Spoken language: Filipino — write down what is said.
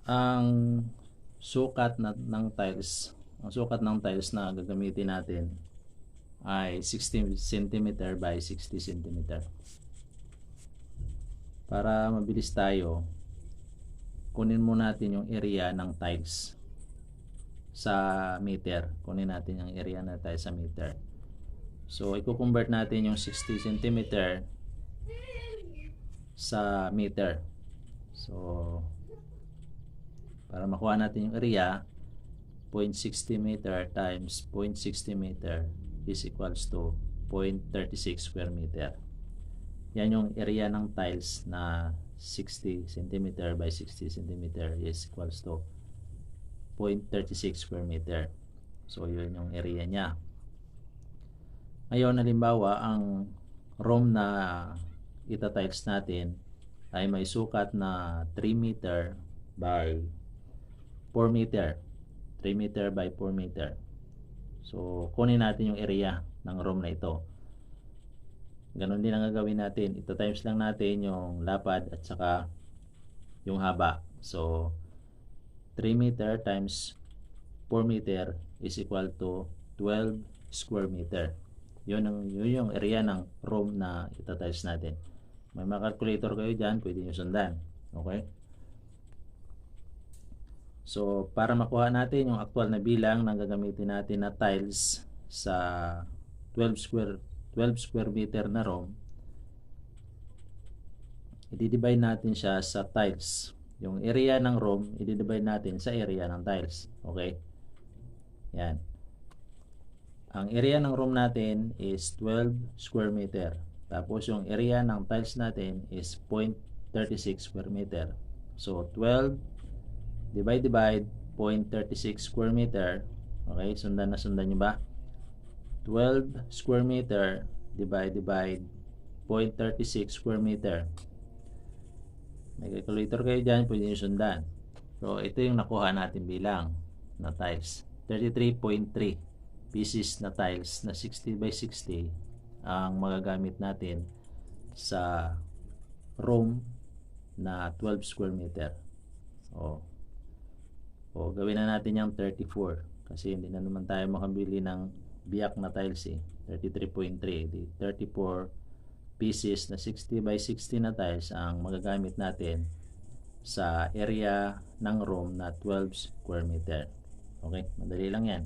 ang sukat ng tiles, na gagamitin natin ay 60 cm by 60 cm. Para mabilis tayo, kunin mo natin yung area ng tiles sa meter. Kunin natin yung area na tiles sa meter. So, i-convert natin yung 60 cm sa meter. So, para makuha natin yung area, 0.60 meter times 0.60 meter is equals to 0.36 square meter. Yan yung area ng tiles na 60 cm by 60 cm is equals to 0.36 square meter. So, yun yung area niya. Ngayon, halimbawa, ang room na ita-tiles natin ay may sukat na 3 meter by 4 meter. 3 meter by 4 meter. So, kunin natin yung area ng room na ito. Ganon din ang gagawin natin. Ito times lang natin yung lapad at saka yung haba. So, 3 meter times 4 meter is equal to 12 square meter. Yun yung area ng room na ita-tiles natin. May mga calculator kayo dyan, pwede nyo sundan. Okay? So, para makuha natin yung actual na bilang na gagamitin natin na tiles sa 12 square meter na room, i-divide natin siya sa tiles. Yung area ng room, i-divide natin sa area ng tiles. Okay? Yan. Ang area ng room natin is 12 square meter. Tapos yung area ng tiles natin is 0.36 square meter. So, 12 divide 0.36 square meter. Okay, sundan nyo ba? 12 square meter divide 0.36 square meter. May calculator kayo dyan, pwede nyo sundan. So, ito yung nakuha natin bilang na tiles. 33.3 pieces na tiles na 60 by 60 ang magagamit natin sa room na 12 square meter. O gawin na natin yung 34 kasi hindi na naman tayo makabili ng biyak na tiles 33.3, 34 pieces na 60 by 60 na tiles ang magagamit natin sa area ng room na 12 square meter. Okay, madali lang yan.